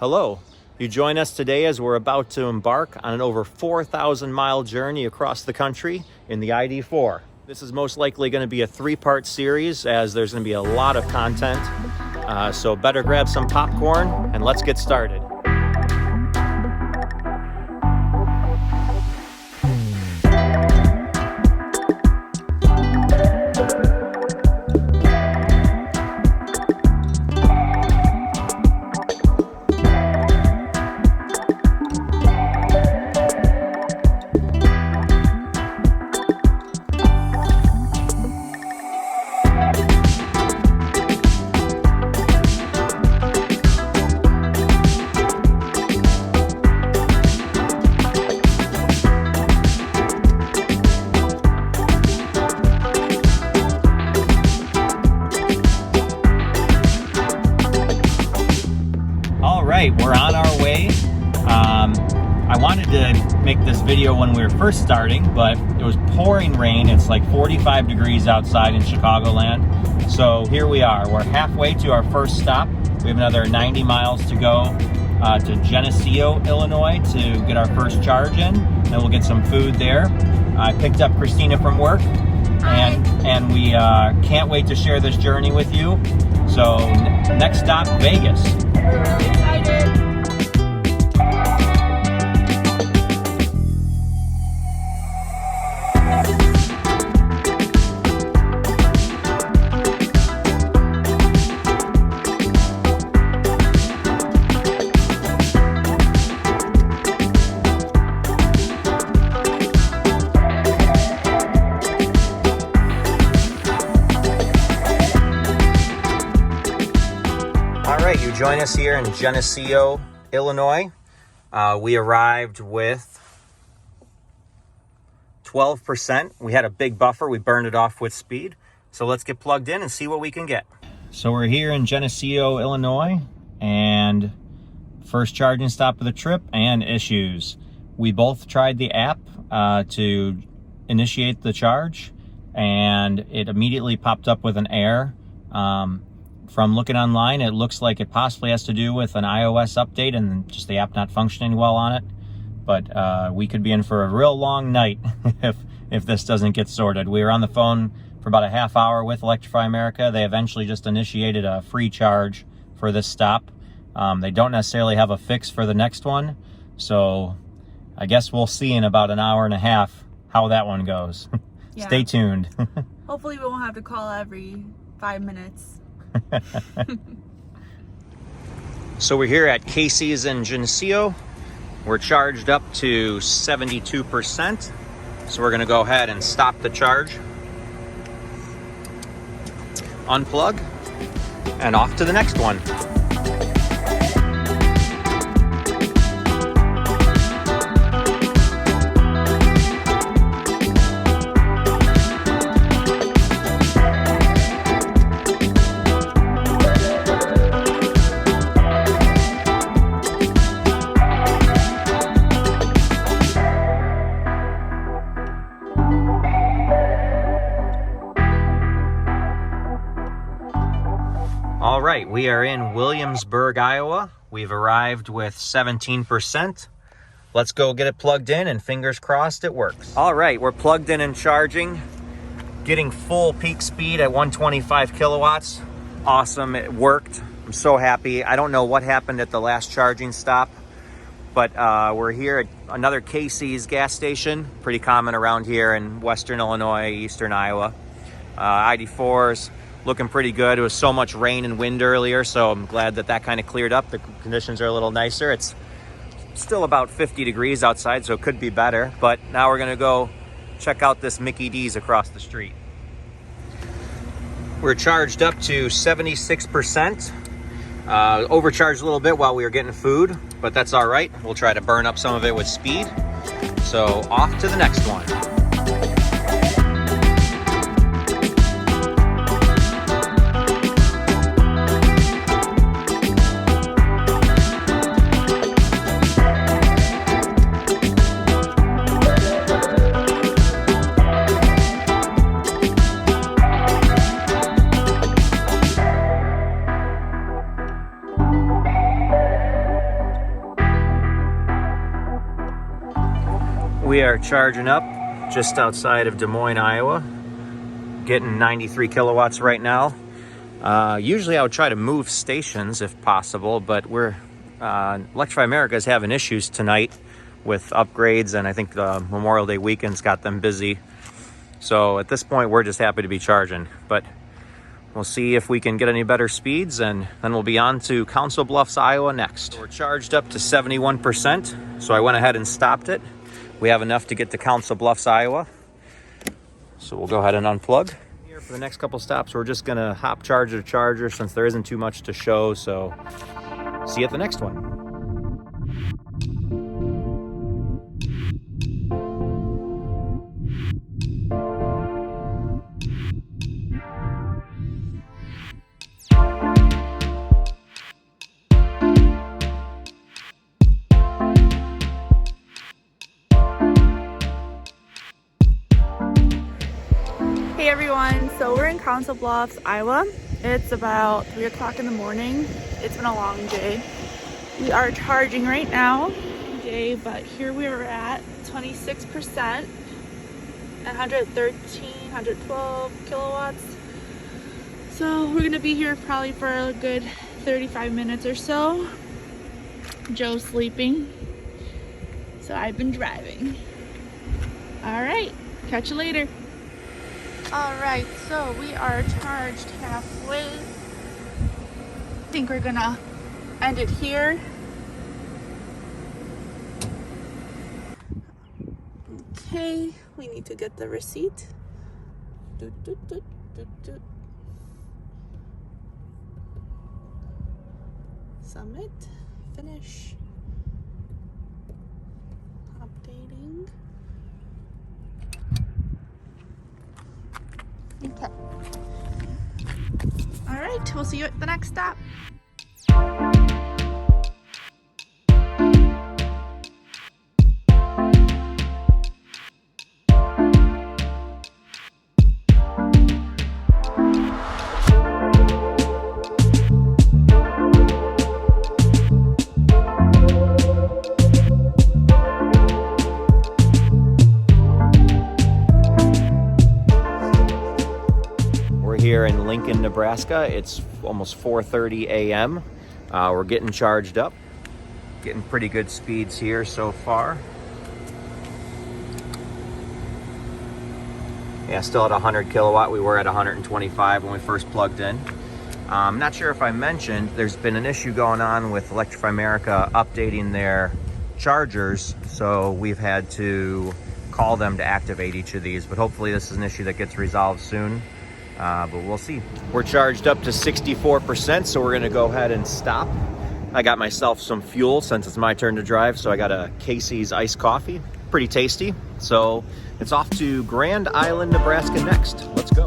Hello. You join us today as we're about to embark on an over 4,000 mile journey across the country in the ID.4. This is most likely going to be a 3-part series as there's going to be a lot of content. So better grab some popcorn and let's get started. We're on our way. I wanted to make this video when we were first starting, but it was pouring rain. It's like 45 degrees outside in Chicagoland. So here we are. We're halfway to our first stop. We have another 90 miles to go to Geneseo, Illinois to get our first charge in. Then we'll get some food there. I picked up Christina from work, and we can't wait to share this journey with you. So next stop, Vegas. Excited. You join us here in Geneseo, Illinois. We arrived with 12%. We had a big buffer. We burned it off with speed. So let's get plugged in and see what we can get. So we're here in Geneseo, Illinois, and first charging stop of the trip and issues. We both tried the app to initiate the charge, and it immediately popped up with an error. From looking online, it looks like it possibly has to do with an iOS update and just the app not functioning well on it. But we could be in for a real long night if this doesn't get sorted. We were on the phone for about a half hour with Electrify America. They eventually just initiated a free charge for this stop. They don't necessarily have a fix for the next one. So I guess we'll see in about an hour and a half how that one goes. Yeah. Stay tuned. Hopefully we won't have to call every 5 minutes. So we're here at Casey's in Geneseo. We're charged up to 72%. So we're going to go ahead and stop the charge, unplug, and off to the next one. All right, we are in Williamsburg, Iowa. We've arrived with 17%. Let's go get it plugged in and fingers crossed it works. All right, we're plugged in and charging, getting full peak speed at 125 kilowatts. Awesome, it worked. I'm so happy. I don't know what happened at the last charging stop, but we're here at another Casey's gas station, pretty common around here in Western Illinois, Eastern Iowa. ID4's looking pretty good. It was so much rain and wind earlier, so I'm glad that kind of cleared up. The conditions are a little nicer. It's still about 50 degrees outside, so it could be better. But now we're going to go check out this Mickey D's across the street. We're charged up to 76%. Overcharged a little bit while we were getting food, but that's all right. We'll try to burn up some of it with speed. So off to the next one. We are charging up just outside of Des Moines, Iowa. Getting 93 kilowatts right now. Usually I would try to move stations if possible, but Electrify America is having issues tonight with upgrades, and I think the Memorial Day weekend's got them busy. So at this point, we're just happy to be charging, but we'll see if we can get any better speeds, and then we'll be on to Council Bluffs, Iowa next. We're charged up to 71%, so I went ahead and stopped it. We have enough to get to Council Bluffs, Iowa. So we'll go ahead and unplug. Here for the next couple stops, we're just gonna hop charger to charger since there isn't too much to show, so see you at the next one. Hey everyone, so we're in Council Bluffs, Iowa. It's about 3 o'clock in the morning. It's been a long day. We are charging right now, but here we are at 26%, 113, 112 kilowatts. So we're gonna be here probably for a good 35 minutes or so. Joe's sleeping, so I've been driving. All right, catch you later. All right, so we are charged halfway. I think we're gonna end it here. Okay, we need to get the receipt. Submit, finish, updating. Okay. All right, we'll see you at the next stop. Here in Lincoln, Nebraska. It's almost 4:30 a.m. We're getting charged up, getting pretty good speeds here so far. Yeah, still at 100 kilowatt. We were at 125 when we first plugged in. I'm not sure if I mentioned, there's been an issue going on with Electrify America updating their chargers, so we've had to call them to activate each of these, but hopefully this is an issue that gets resolved soon. But we'll see. We're charged up to 64%, so we're gonna go ahead and stop. I got myself some fuel since it's my turn to drive, so I got a Casey's iced coffee. Pretty tasty. So it's off to Grand Island, Nebraska next. Let's go.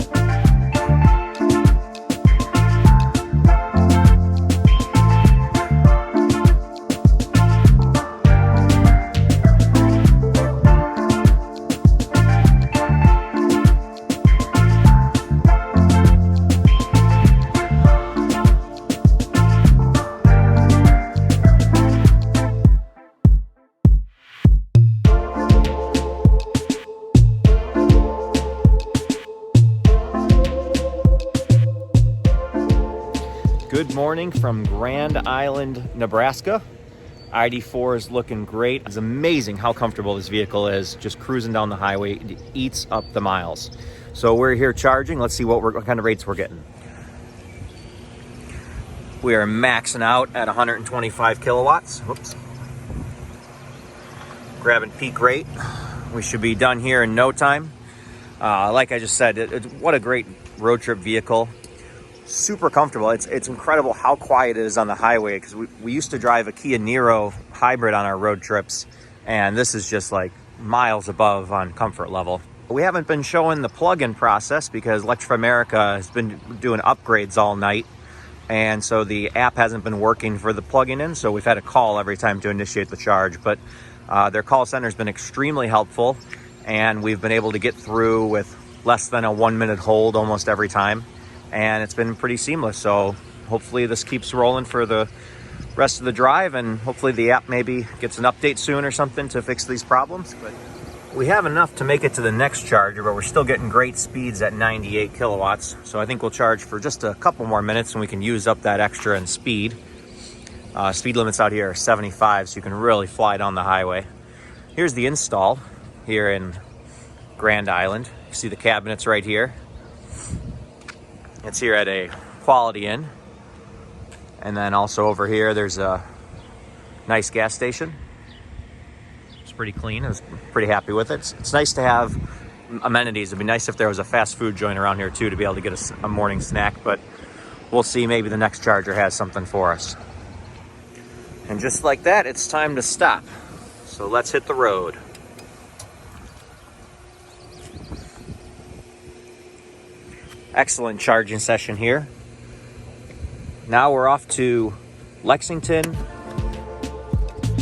Good morning from Grand Island, Nebraska. ID.4 is looking great. It's amazing how comfortable this vehicle is, just cruising down the highway. It eats up the miles. So we're here charging. Let's see what kind of rates we're getting. We are maxing out at 125 kilowatts. Whoops. Grabbing peak rate. We should be done here in no time. Like I just said, what a great road trip vehicle. Super comfortable. It's incredible how quiet it is on the highway, because we used to drive a Kia Niro hybrid on our road trips, and this is just like miles above on comfort level. We haven't been showing the plug-in process because Electrify America has been doing upgrades all night, and so the app hasn't been working for the plug-in in, so we've had a call every time to initiate the charge. But their call center has been extremely helpful, and we've been able to get through with less than a 1-minute hold almost every time. And it's been pretty seamless, so hopefully this keeps rolling for the rest of the drive, and hopefully the app maybe gets an update soon or something to fix these problems. But We have enough to make it to the next charger, but we're still getting great speeds at 98 kilowatts. So I think we'll charge for just a couple more minutes and we can use up that extra in speed. Speed limits out here are 75, so you can really fly down the highway. Here's the install here in Grand Island. You see the cabinets right here. It's here at a Quality Inn. And then also over here, there's a nice gas station. It's pretty clean. I was pretty happy with it. It's nice to have amenities. It'd be nice if there was a fast food joint around here too to be able to get a morning snack, but we'll see. Maybe the next charger has something for us. And just like that, it's time to stop. So let's hit the road. Excellent charging session here. Now we're off to Lexington,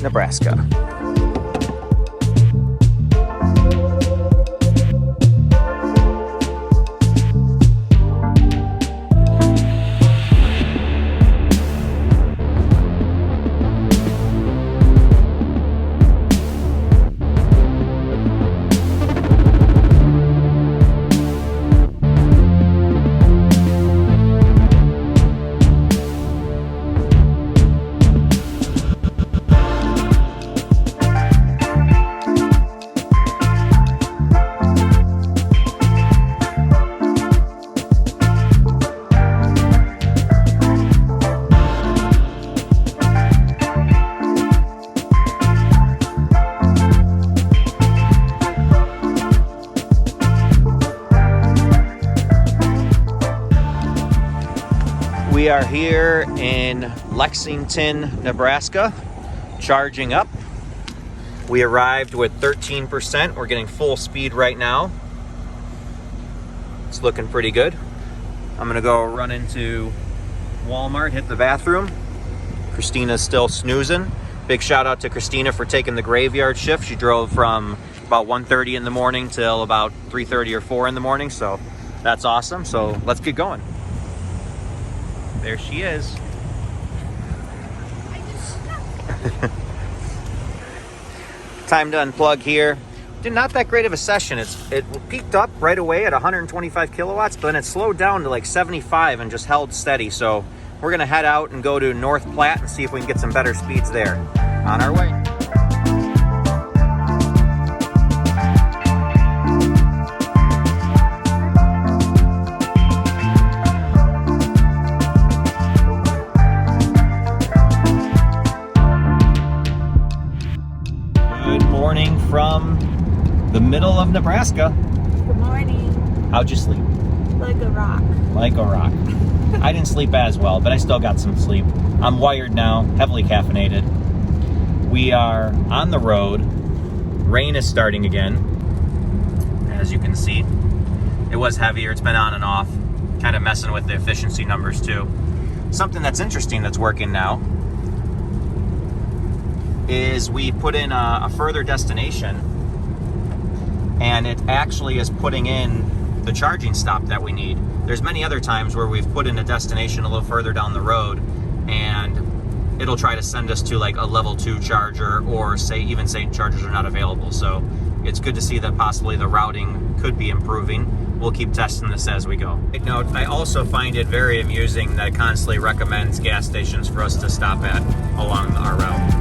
Nebraska. We are here in Lexington, Nebraska, charging up. We arrived with 13%. We're getting full speed right now. It's looking pretty good. I'm gonna go run into Walmart, hit the bathroom. Christina's still snoozing. Big shout out to Christina for taking the graveyard shift. She drove from about 1:30 in the morning till about 3:30 or 4 in the morning, so that's awesome. So let's get going. There she is. Time to unplug here. Not that great of a session. It peaked up right away at 125 kilowatts, but then it slowed down to like 75 and just held steady. So we're gonna head out and go to North Platte and see if we can get some better speeds there. On our way. From the middle of Nebraska. Good morning. How'd you sleep? Like a rock. Like a rock. I didn't sleep as well, but I still got some sleep. I'm wired now, heavily caffeinated. We are on the road. Rain is starting again. As you can see, it was heavier. It's been on and off, kind of messing with the efficiency numbers too. Something that's interesting that's working now is we put in a further destination and it actually is putting in the charging stop that we need. There's many other times where we've put in a destination a little further down the road and it'll try to send us to like a level 2 charger or say chargers are not available. So it's good to see that possibly the routing could be improving. We'll keep testing this as we go. Note, I also find it very amusing that it constantly recommends gas stations for us to stop at along our route.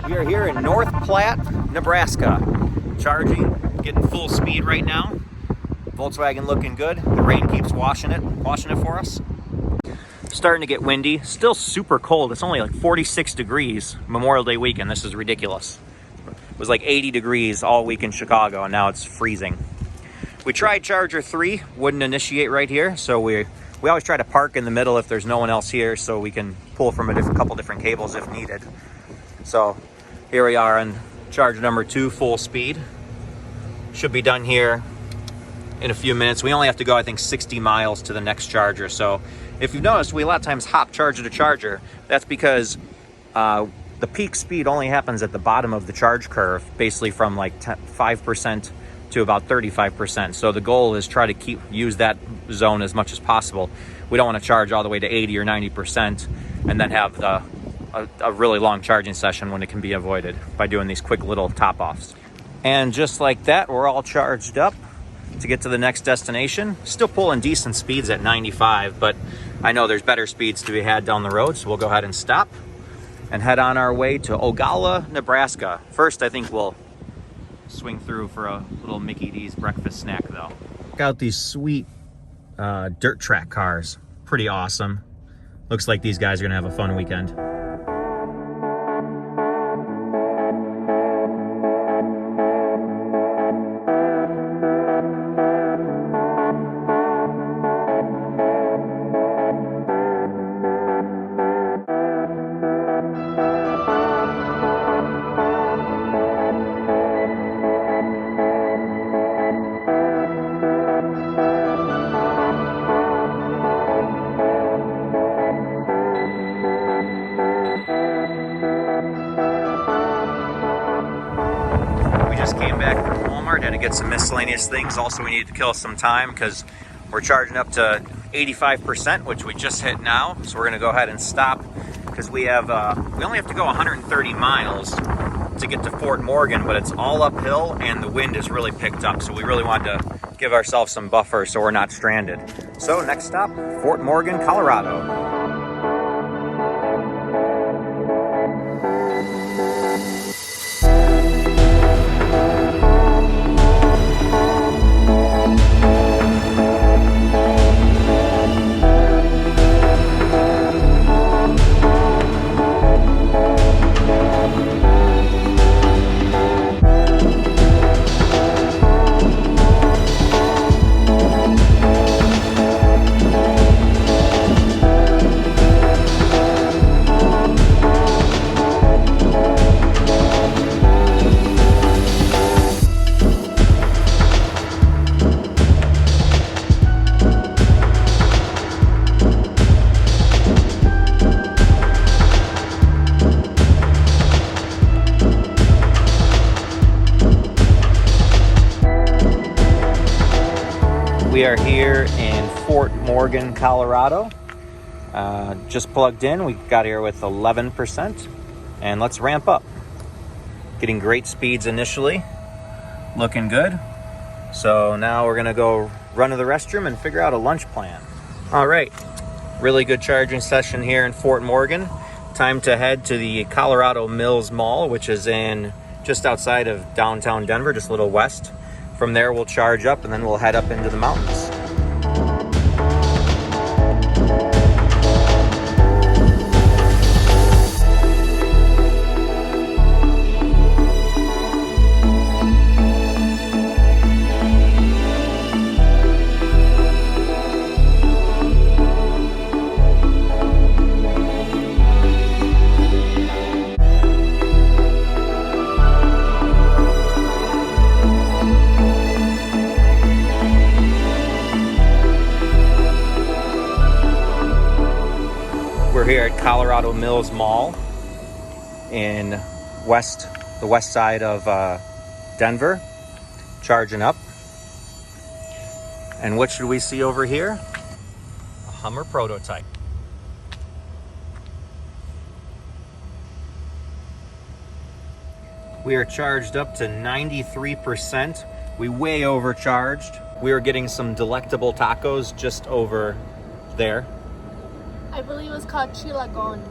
We are here in North Platte, Nebraska. Charging, getting full speed right now. Volkswagen looking good. The rain keeps washing it for us. Starting to get windy. Still super cold. It's only like 46 degrees Memorial Day weekend. This is ridiculous. It was like 80 degrees all week in Chicago, and now it's freezing. We tried charger 3, wouldn't initiate right here, so we always try to park in the middle if there's no one else here, so we can pull from a couple different cables if needed. So here we are on charger number 2, full speed. Should be done here in a few minutes. We only have to go, I think, 60 miles to the next charger. So if you've noticed, we a lot of times hop charger to charger. That's because the peak speed only happens at the bottom of the charge curve, basically from like 5% to about 35%. So the goal is try to use that zone as much as possible. We don't want to charge all the way to 80 or 90% and then have a really long charging session when it can be avoided by doing these quick little top-offs. And just like that, we're all charged up to get to the next destination. Still pulling decent speeds at 95, but I know there's better speeds to be had down the road, so we'll go ahead and stop and head on our way to Ogalla, Nebraska. First, I think we'll swing through for a little Mickey D's breakfast snack, though. Check out these sweet dirt track cars. Pretty awesome. Looks like these guys are gonna have a fun weekend. Had to get some miscellaneous things. Also, we needed to kill some time because we're charging up to 85%, which we just hit now. So we're going to go ahead and stop because we only have to go 130 miles to get to Fort Morgan, but it's all uphill and the wind is really picked up. So we really wanted to give ourselves some buffer so we're not stranded. So next stop, Fort Morgan, Colorado. We are here in Fort Morgan, Colorado. Just plugged in. We got here with 11%. And let's ramp up. Getting great speeds initially. Looking good. So now we're going to go run to the restroom and figure out a lunch plan. All right. Really good charging session here in Fort Morgan. Time to head to the Colorado Mills Mall, which is just outside of downtown Denver, just a little west. From there, we'll charge up and then we'll head up into the mountains. We're here at Colorado Mills Mall in the west side of Denver, charging up. And what should we see over here? A Hummer prototype. We are charged up to 93%. We way overcharged. We are getting some delectable tacos just over there. I believe it was called Chilagones.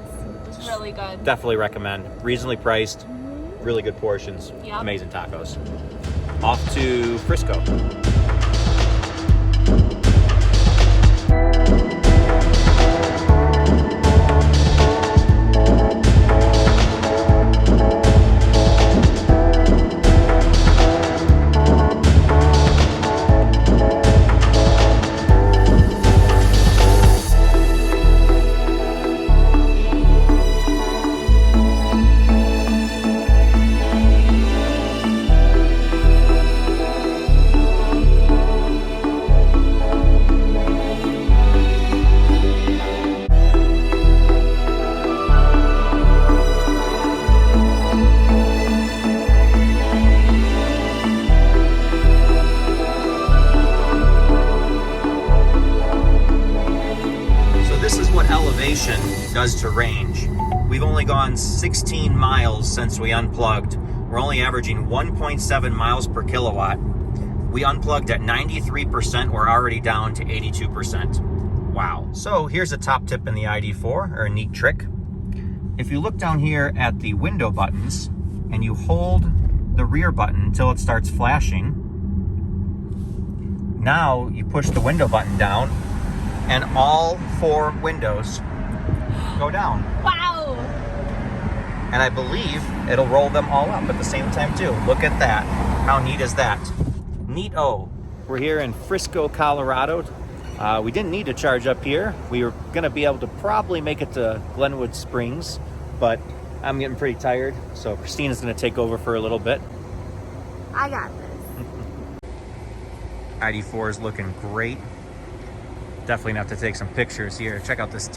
It's really good. Definitely recommend. Reasonably priced, really good portions, Yep. Amazing tacos. Off to Frisco. automation does to range. We've only gone 16 miles since we unplugged. We're only averaging 1.7 miles per kilowatt. We unplugged at 93%. We're already down to 82%. Wow. So here's a top tip in the ID4, or a neat trick. If you look down here at the window buttons and you hold the rear button until it starts flashing, now you push the window button down and all 4 windows go down. Wow. And I believe it'll roll them all up at the same time too. Look at that. How neat is that? Neat-o. We're here in Frisco, Colorado. We didn't need to charge up here. We were gonna be able to probably make it to Glenwood Springs, but I'm getting pretty tired, so Christina's gonna take over for a little bit. I got this. ID4 is looking great. Definitely gonna have to take some pictures here. Check out this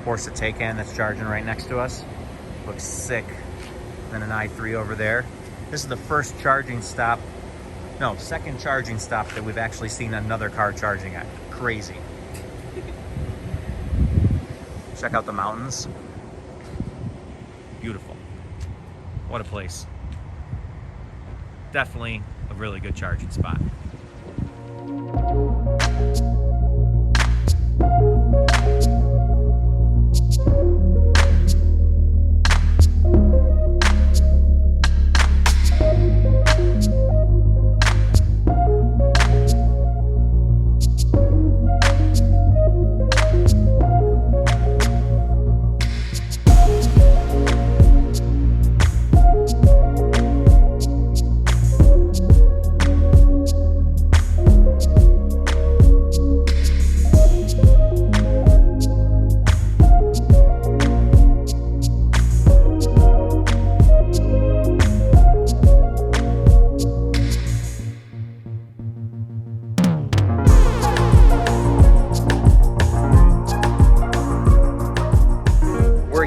Horse Taycan that's charging right next to us. Looks sick. Then an i3 over there. This is the first charging stop, no, second charging stop that we've actually seen another car charging at. Crazy. Check out the mountains. Beautiful. What a place. Definitely a really good charging spot.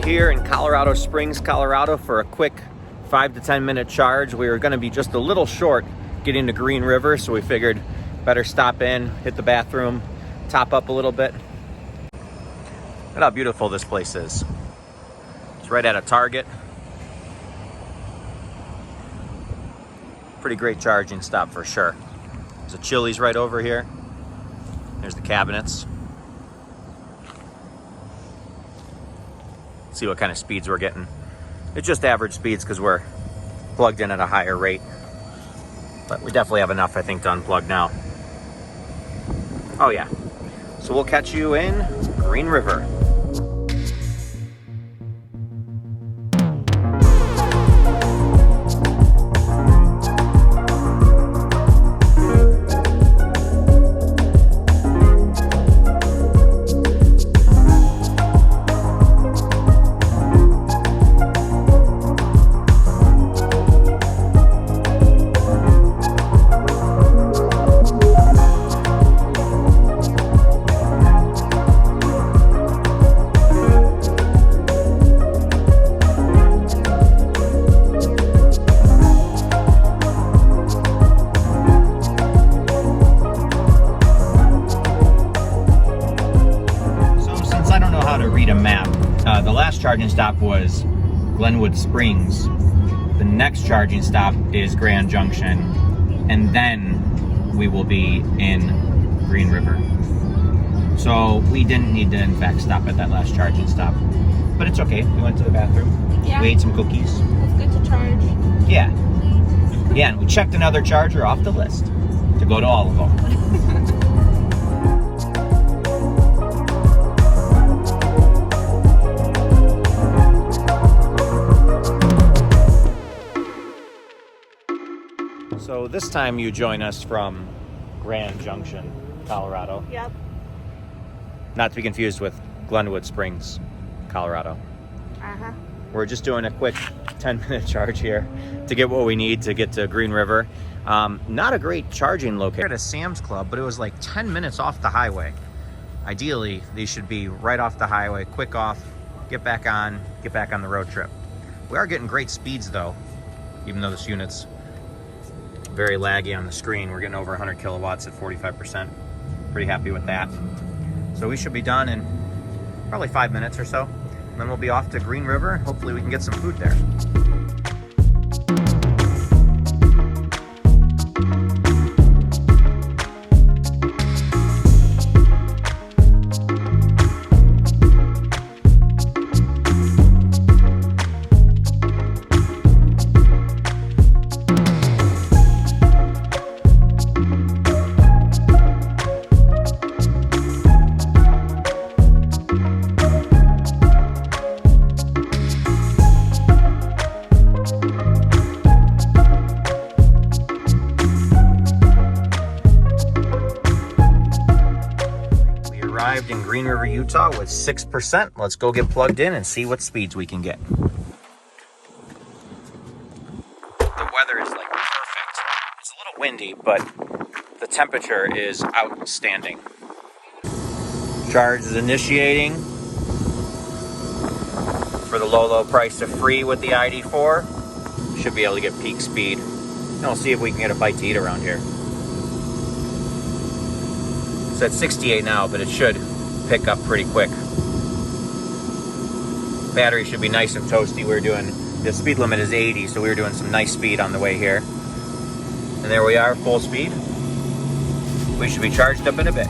Here in Colorado Springs, Colorado for a quick 5 to 10 minute charge. We were going to be just a little short getting to Green River, so we figured better stop in, hit the bathroom, top up a little bit. Look at how beautiful this place is. It's right at a Target. Pretty great charging stop for sure. There's a Chili's right over here. There's the cabinets. See what kind of speeds we're getting. It's just average speeds because we're plugged in at a higher rate. But we definitely have enough, I think, to unplug now. Oh yeah. So we'll catch you in Green River. The last charging stop was Glenwood Springs. The next charging stop is Grand Junction, and then we will be in Green River. So we didn't need to, in fact, stop at that last charging stop. But it's okay. We went to the bathroom. Yeah. We ate some cookies. It's good to charge. Yeah. Yeah, and we checked another charger off the list to go to all of them. So this time you join us from Grand Junction, Colorado. Yep. Not to be confused with Glenwood Springs, Colorado. Uh-huh. We're just doing a quick 10-minute charge here to get what we need to get to Green River. Not a great charging location. We're at a Sam's Club, but it was like 10 minutes off the highway. Ideally, these should be right off the highway, quick off, get back on the road trip. We are getting great speeds though, even though this unit's very laggy on the screen. We're getting over 100 kilowatts at 45%. Pretty happy with that. So we should be done in probably 5 minutes or so. And then we'll be off to Green River, and hopefully we can get some food there. Arrived in Green River, Utah with 6%. Let's go get plugged in and see what speeds we can get. The weather is like perfect. It's a little windy, but the temperature is outstanding. Charge is initiating for the low price of free with the ID4. Should be able to get peak speed. And we'll see if we can get a bite to eat around here. It's at 68 now, but it should pick up pretty quick. Battery should be nice and toasty. The speed limit is 80, so we were doing some nice speed on the way here. And there we are, full speed. We should be charged up in a bit.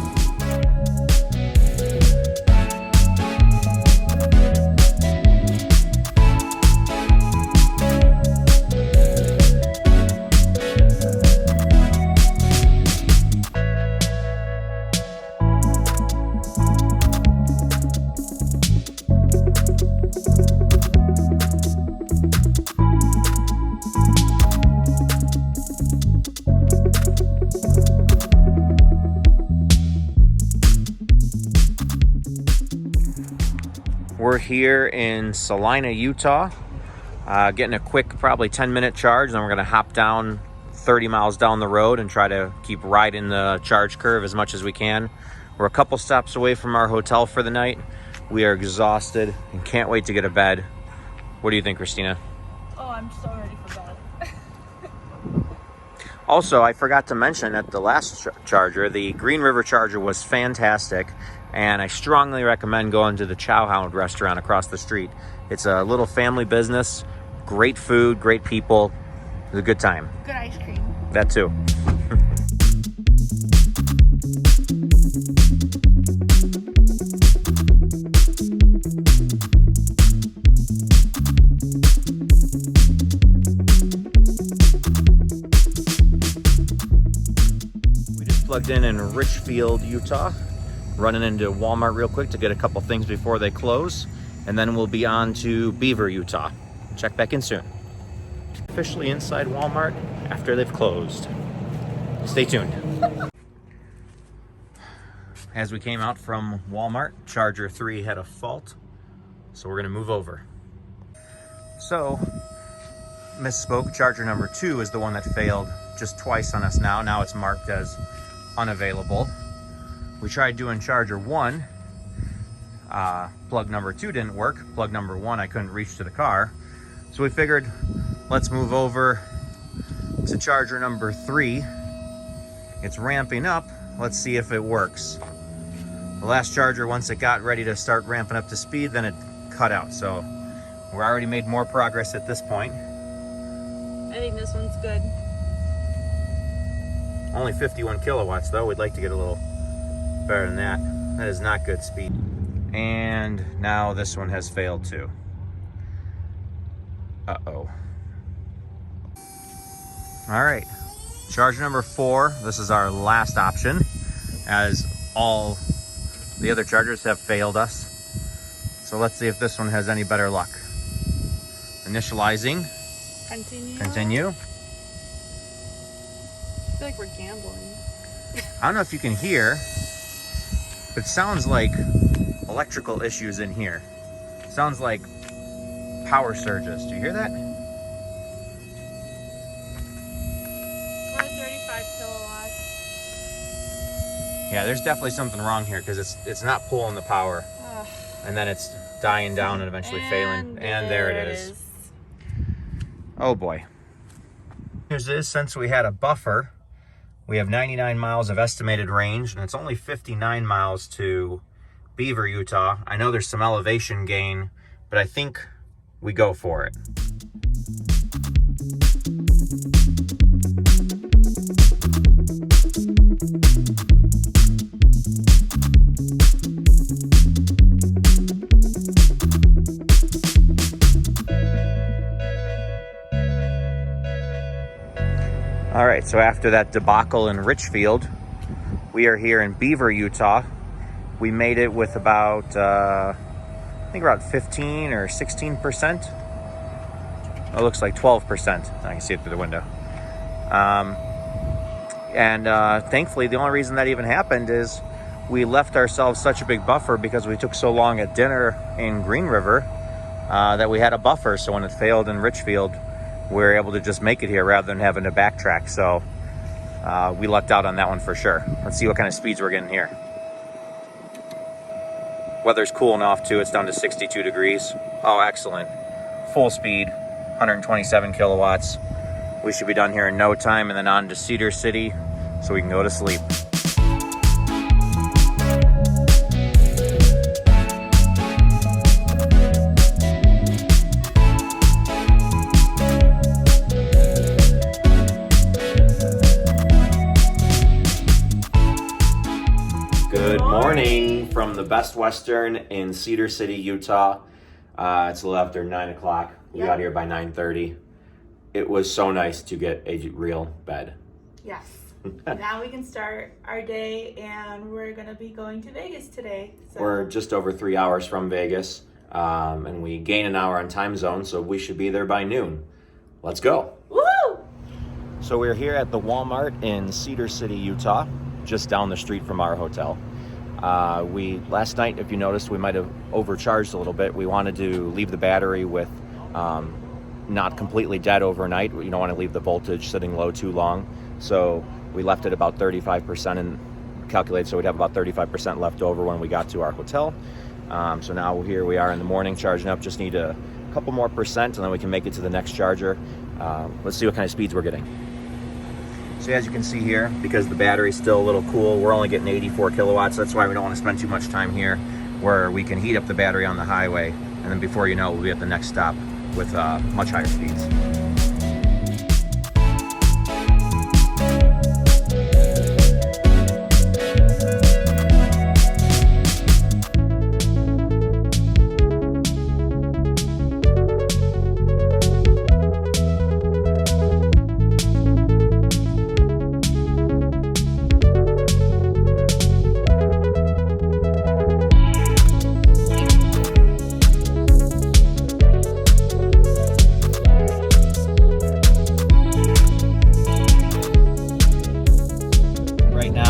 We're here in Salina, Utah, getting a quick, probably 10-minute charge, and then we're going to hop down 30 miles down the road and try to keep riding the charge curve as much as we can. We're a couple stops away from our hotel for the night. We are exhausted and can't wait to get to bed. What do you think, Christina? Oh, I'm so ready for bed. Also, I forgot to mention at the last charger, the Green River charger was fantastic, and I strongly recommend going to the Chow Hound restaurant across the street. It's a little family business, great food, great people. It was a good time. Good ice cream. That too. Plugged in Richfield, Utah, running into Walmart real quick to get a couple things before they close, and then we'll be on to Beaver, Utah. Check back in soon. Officially inside Walmart after they've closed. Stay tuned. As we came out from Walmart, Charger 3 had a fault, so we're gonna move over. So, misspoke, Charger number 2 is the one that failed just twice on us now. Now it's marked as unavailable. We tried doing Charger 1. Plug number 2 didn't work. Plug number 1 I couldn't reach to the car. So we figured, let's move over to Charger number 3. It's ramping up. Let's see if it works. The last charger, once it got ready to start ramping up to speed, then it cut out. So we're already made more progress at this point. I think this one's good. Only 51 kilowatts though. We'd like to get a little better than that. That is not good speed. And now this one has failed too. Uh-oh. All right, charger number 4. This is our last option, as all the other chargers have failed us. So let's see if this one has any better luck. Initializing. Continue. I feel like we're gambling. I don't know if you can hear, but it sounds like electrical issues in here. It sounds like power surges. Do you hear that? We're at 35 kilowatts. Yeah, there's definitely something wrong here because it's not pulling the power. And then it's dying down and eventually failing. And there it is. Oh boy. Here's this, since we had a buffer, we have 99 miles of estimated range, and it's only 59 miles to Beaver, Utah. I know there's some elevation gain, but I think we go for it. All right, so after that debacle in Richfield, we are here in Beaver, Utah. We made it with about, I think about 15 or 16%. It looks like 12%. I can see it through the window. Thankfully, the only reason that even happened is we left ourselves such a big buffer because we took so long at dinner in Green River that we had a buffer. So when it failed in Richfield, we were able to just make it here rather than having to backtrack. So we lucked out on that one for sure. Let's see what kind of speeds we're getting here. Weather's cooling off too. It's down to 62 degrees. Oh, excellent. Full speed, 127 kilowatts. We should be done here in no time, and then on to Cedar City so we can go to sleep. Good morning from the Best Western in Cedar City, Utah. It's a little after 9 o'clock. We got here by 9:30. It was so nice to get a real bed. Yes. Now we can start our day, and we're going to be going to Vegas today. So. We're just over 3 hours from Vegas, and we gain an hour on time zone, so we should be there by noon. Let's go. Woo! So we're here at the Walmart in Cedar City, Utah, just down the street from our hotel. Last night, if you noticed, we might have overcharged a little bit. We wanted to leave the battery with not completely dead overnight. You don't want to leave the voltage sitting low too long. So we left it about 35% and calculated so we'd have about 35% left over when we got to our hotel. So now here we are in the morning charging up. Just need a couple more percent and then we can make it to the next charger. Let's see what kind of speeds we're getting. So as you can see here, because the battery's still a little cool, we're only getting 84 kilowatts. That's why we don't want to spend too much time here, where we can heat up the battery on the highway, and then before you know it, we'll be at the next stop with much higher speeds.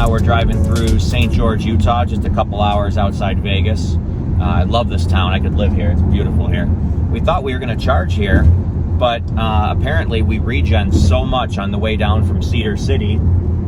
We're driving through St. George, Utah, just a couple hours outside Vegas. I love this town. I could live here. It's beautiful here. We thought we were going to charge here, but apparently we regen so much on the way down from Cedar City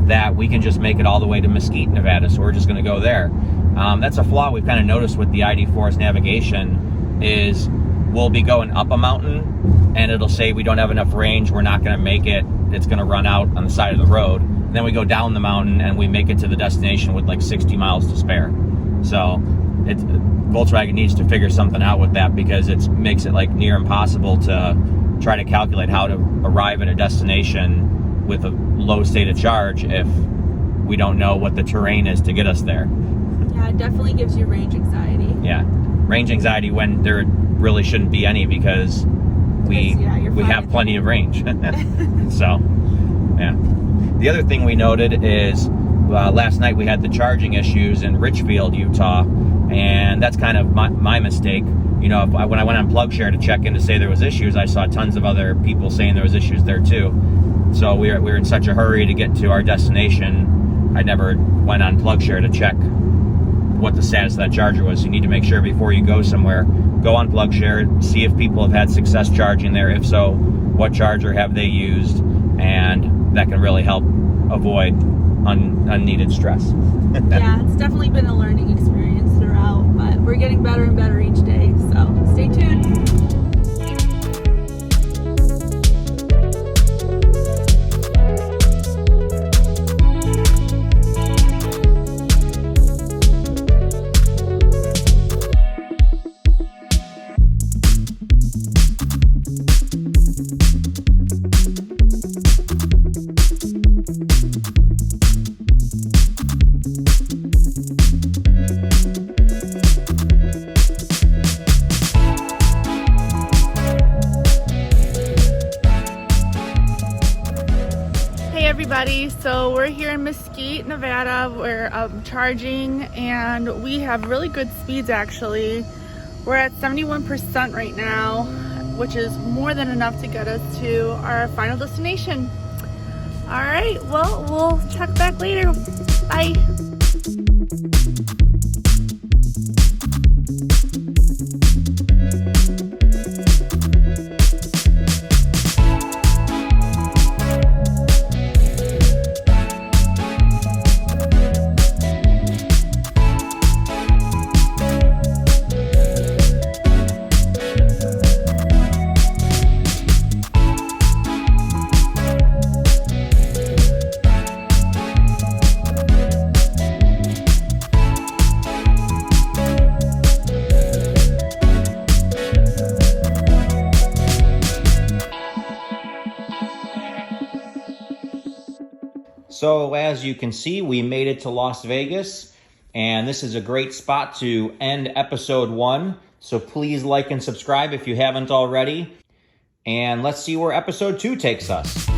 that we can just make it all the way to Mesquite, Nevada. So we're just going to go there. That's a flaw we've kind of noticed with the ID.4's navigation is we'll be going up a mountain and it'll say we don't have enough range. We're not going to make it. It's going to run out on the side of the road. Then we go down the mountain and we make it to the destination with like 60 miles to spare. So Volkswagen needs to figure something out with that because it makes it like near impossible to try to calculate how to arrive at a destination with a low state of charge if we don't know what the terrain is to get us there. Yeah, it definitely gives you range anxiety. Yeah, range anxiety when there really shouldn't be any because we have plenty of range. So, yeah. The other thing we noted is last night we had the charging issues in Richfield, Utah, and that's kind of my mistake. You know, when I went on PlugShare to check in to say there was issues, I saw tons of other people saying there was issues there too. So we were in such a hurry to get to our destination, I never went on PlugShare to check what the status of that charger was. You need to make sure before you go somewhere, go on PlugShare, see if people have had success charging there. If so, what charger have they used? And that can really help avoid unneeded stress. Yeah, it's definitely been a learning experience throughout, but we're getting better and better each day, so stay tuned. everybody. So we're here in Mesquite, Nevada. We're charging and we have really good speeds actually. We're at 71% right now, which is more than enough to get us to our final destination. All right, well, we'll check back later. Bye. So as you can see, we made it to Las Vegas, and this is a great spot to end episode 1. So please like and subscribe if you haven't already. And let's see where episode 2 takes us.